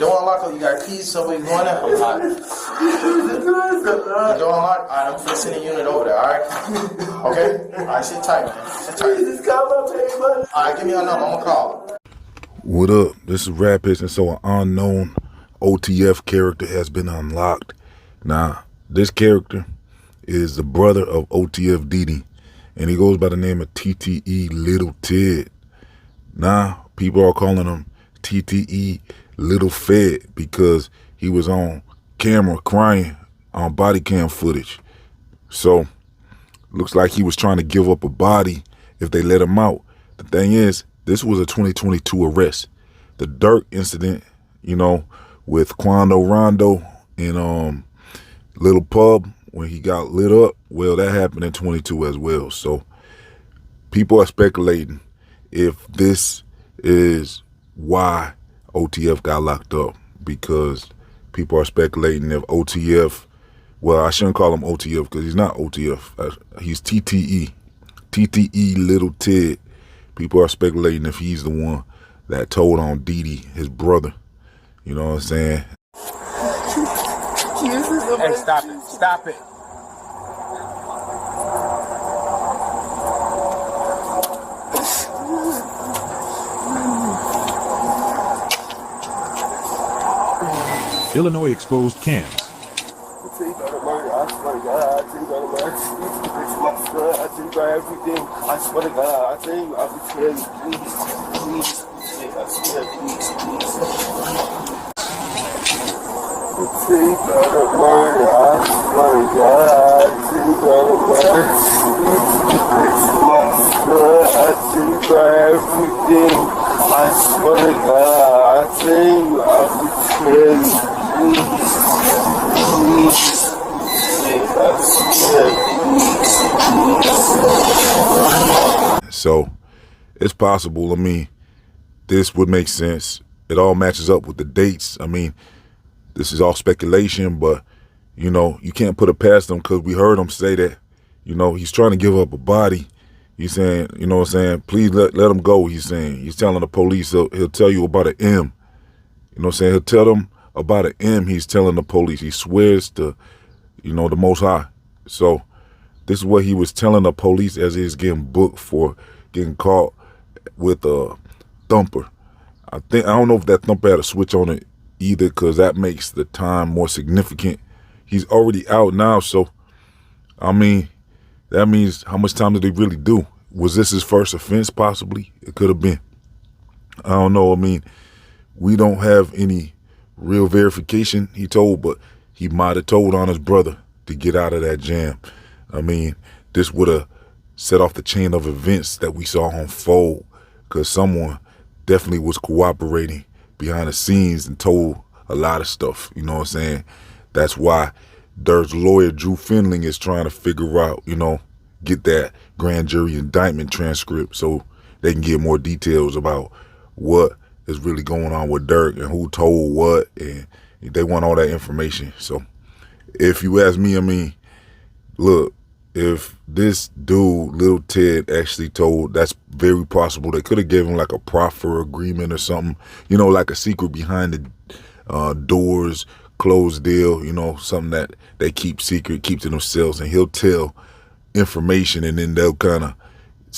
door unlocked, or you got keys, so we going there? I'm hot. The door unlocked? Alright, I'm finna send a unit over there, alright? Okay? Alright, sit tight, man. Sit tight. Alright, give me your number, I'm gonna call. What up? This is Rap HITZ, and so an unknown OTF character has been unlocked. Now, this character is the brother of OTF Dede, and he goes by the name of TTE Little Ted. Now, people are calling him TTE Little Fed because he was on camera crying on body cam footage. So, looks like he was trying to give up a body if they let him out. The thing is, this was a 2022 arrest. The Durk incident, you know, with Quando Rondo in Little Pub when he got lit up, well, that happened in 22 as well. So people are speculating if this is why OTF got locked up, because people are speculating if OTF, well, I shouldn't call him OTF because he's not OTF. He's TTE Little Ted. People are speculating if he's the one that told on Dede, his brother. You know what I'm saying? Hey, stop it. Stop it. Illinois exposed cams. I tell you about the murder, I swear to God. I tell you about the murder. I tell you about everything. I swear to God. I tell you, I betray you. Please, please. I swear, please, please. I tell you about the murder. I swear to God. I tell you about the murder. I tell you about everything. I swear to God. I tell you, I betray you. So it's possible. I mean, this would make sense. It all matches up with the dates. I mean, this is all speculation, but you know, you can't put it past him because we heard him say that, you know, he's trying to give up a body. He's saying, you know what I'm saying, please let him go. He's saying, he's telling the police he'll tell you about an M. You know what I'm saying? He'll tell them about an M. He's telling the police. He swears to, you know, the Most High. So this is what he was telling the police as he's getting booked for getting caught with a thumper. I don't know if that thumper had a switch on it either, because that makes the time more significant. He's already out now, so I mean, that means how much time did he really do? Was this his first offense? Possibly. It could have been. I don't know. I mean, we don't have any real verification, he told, but he might have told on his brother to get out of that jam. I mean, this would have set off the chain of events that we saw unfold, because someone definitely was cooperating behind the scenes and told a lot of stuff. You know what I'm saying? That's why Durk's lawyer, Drew Findling, is trying to figure out, you know, get that grand jury indictment transcript so they can get more details about what is really going on with Durk and who told what, and they want all that information. So if you ask me, I mean, look, if this dude, Little Ted, actually told, that's very possible. They could have given him like a proffer agreement or something, you know, like a secret behind the doors, closed deal, you know, something that they keep secret, keep to themselves, and he'll tell information, and then they'll kind of,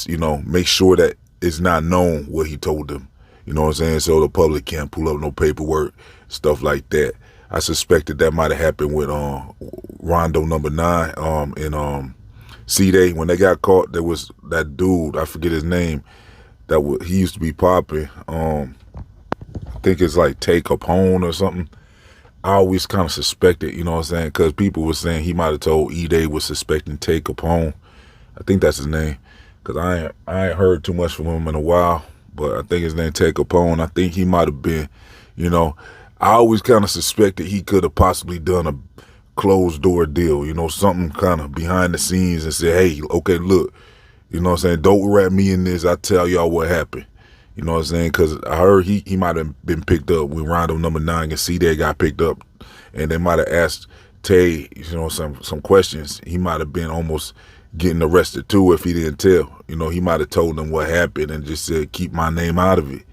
you know, make sure that it's not known what he told them. You know what I'm saying? So the public can't pull up no paperwork, stuff like that. I suspected that might have happened with Rondo number 9 in C-Day. When they got caught, there was that dude, I forget his name, he used to be popping. I think it's like Take Capone or something. I always kind of suspected, you know what I'm saying, because people were saying he might have told E-Day was suspecting Take Capone. I think that's his name, because I ain't heard too much from him in a while. But I think his name Take Capone. I think he might have been, you know, I always kind of suspected he could have possibly done a closed door deal, you know, something kind of behind the scenes, and said, hey, okay, look, you know what I'm saying, don't wrap me in this, I'll tell y'all what happened. You know what I'm saying? Because I heard he might have been picked up when Rondo number 9 and C-Day got picked up, and they might have asked Tay, you know, some questions. He might have been almost getting arrested too if he didn't tell. You know, he might have told them what happened and just said, keep my name out of it.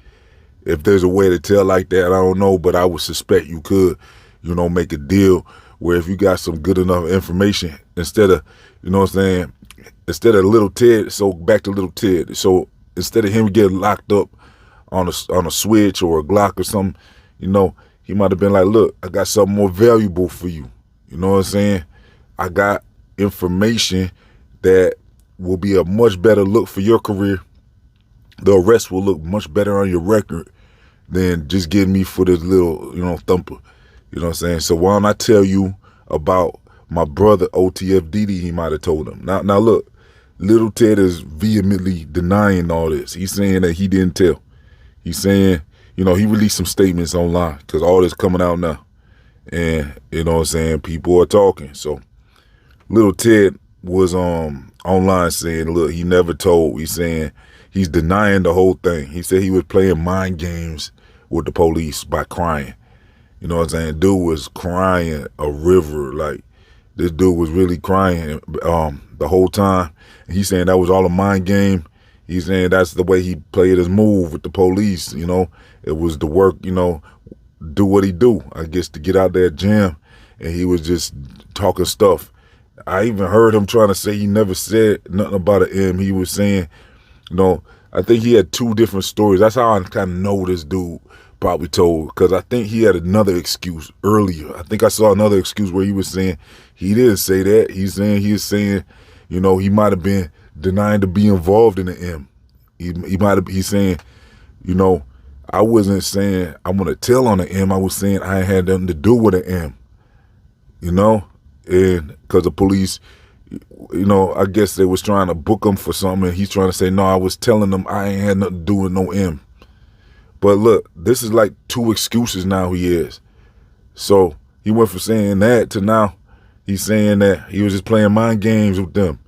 If there's a way to tell like that, I don't know, but I would suspect you could, make a deal where if you got some good enough information, instead of, instead of Little Ted, so back to Little Ted. So instead of him getting locked up on a switch or a Glock or something, he might have been like, look, I got something more valuable for you. You know what I'm saying? I got information that will be a much better look for your career. The arrest will look much better on your record than just getting me for this little, thumper. You know what I'm saying? So why don't I tell you about my brother, OTF Dede, he might have told him. Now look, Little Ted is vehemently denying all this. He's saying that he didn't tell. He's saying, he released some statements online because all this coming out now. And, people are talking. So Little Ted was online saying, look, he never told. He's saying he's denying the whole thing. He said he was playing mind games with the police by crying. You know what I'm saying? Dude was crying a river. Like, this dude was really crying the whole time. And he's saying that was all a mind game. He's saying that's the way he played his move with the police. It was the work, do what he do, I guess, to get out that jam. And he was just talking stuff. I even heard him trying to say he never said nothing about an M. He was saying, I think he had two different stories. That's how I kind of know this dude probably told, because I think he had another excuse earlier. I think I saw another excuse where he was saying he didn't say that. He's saying, he might have been denying to be involved in the M. He's saying, I wasn't saying I'm going to tell on the M. I was saying I had nothing to do with the M, and because the police, I guess they was trying to book him for something, and he's trying to say, no, I was telling them I ain't had nothing to do with no M. But look, this is like two excuses now he is. So he went from saying that to now he's saying that he was just playing mind games with them.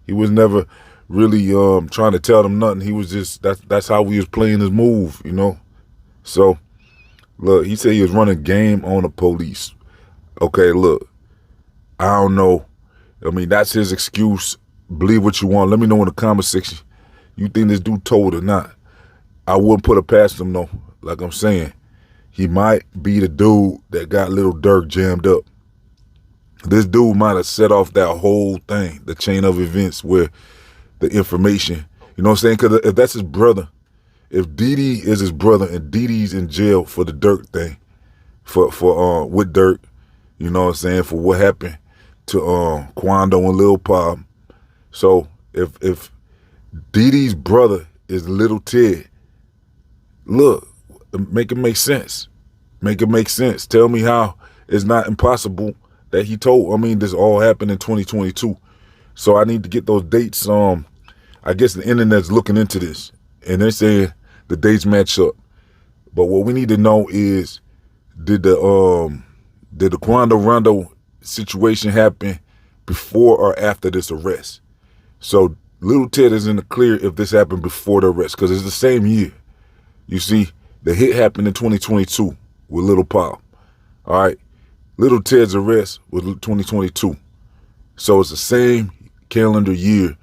He was never really trying to tell them nothing. He was just, that's how he was playing his move, So look, he said he was running game on the police. Okay, look, I don't know. I mean, that's his excuse. Believe what you want. Let me know in the comment section. You think this dude told or not? I wouldn't put it past him, though. Like I'm saying, he might be the dude that got Lil Durk jammed up. This dude might have set off that whole thing, the chain of events where the information, you know what I'm saying? Because if that's his brother, if Dede is his brother and Dede's in jail for the Durk thing, with Durk, you know what I'm saying, for what happened to Quando and Lil Pop. So if Dede's brother is Little Ted, look, make it make sense. Make it make sense. Tell me how it's not impossible that he told. I mean, this all happened in 2022. So I need to get those dates. I guess the internet's looking into this, and they're saying the dates match up. But what we need to know is, did the Quando Rondo situation happen before or after this arrest? So Little Ted is in the clear if this happened before the arrest, because it's the same year. You see, the hit happened in 2022 with Lil Pop. All right, Little Ted's arrest was 2022. So it's the same calendar year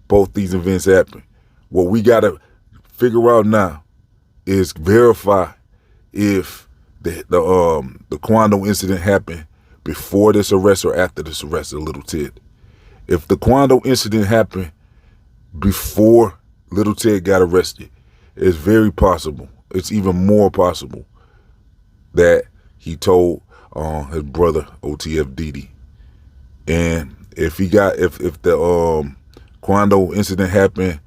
both these events happened. What we got to figure out now is verify if the Quando incident happened before this arrest or after this arrest of Little Ted. If the Quando incident happened before Little Ted got arrested, it's very possible, it's even more possible that he told his brother OTF Dede. And if the Quando incident happened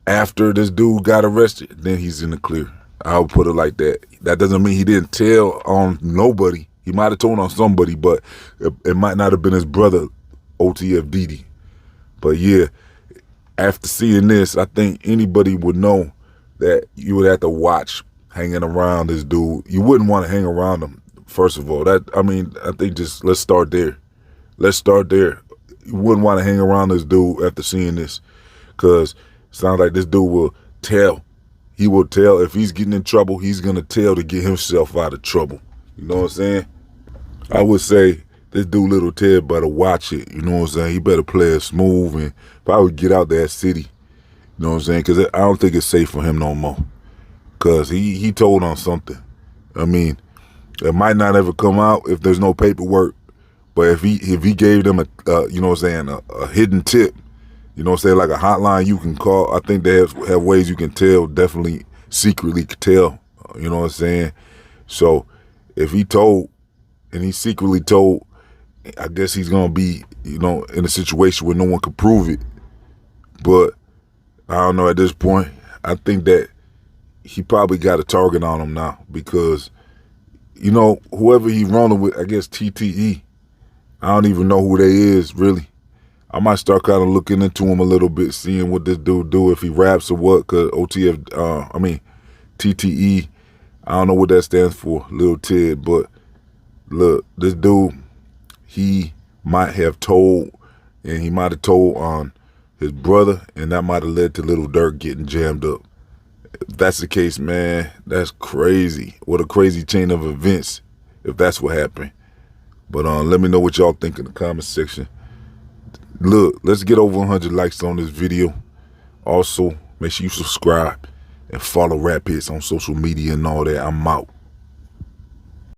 after this dude got arrested, then he's in the clear. I'll put it like that. That doesn't mean he didn't tell on nobody. He might have told on somebody, but it might not have been his brother, OTF Dede. But yeah, after seeing this, I think anybody would know that you would have to watch hanging around this dude. You wouldn't want to hang around him, first of all. I think just let's start there. Let's start there. You wouldn't want to hang around this dude after seeing this, because it sounds like this dude will tell. He will tell. If he's getting in trouble, he's going to tell to get himself out of trouble. You know what I'm saying? I would say this dude Little Ted better watch it. You know what I'm saying? He better play it smooth and probably get out that city. You know what I'm saying? Because I don't think it's safe for him no more. because he told on something. I mean, it might not ever come out if there's no paperwork, but if he gave them a you know what I'm saying, a hidden tip, you know what I'm saying, like a hotline you can call. I think they have ways you can tell, definitely secretly tell, you know what I'm saying? So if he told and he secretly told, I guess he's going to be, you know, in a situation where no one could prove it. But I don't know, at this point, I think that he probably got a target on him now because, you know, whoever he rolling with, I guess TTE, I don't even know who they is, really. I might start kind of looking into him a little bit, seeing what this dude do, if he raps or what, because TTE, I don't know what that stands for, Lil Ted, but look, this dude, he might have told, and he might have told on his brother, and that might have led to Lil Durk getting jammed up. If that's the case, man, that's crazy. What a crazy chain of events if that's what happened. But let me know what y'all think in the comment section. Look, let's get over 100 likes on this video. Also, make sure you subscribe and follow Rap HITZ on social media and all that. I'm out.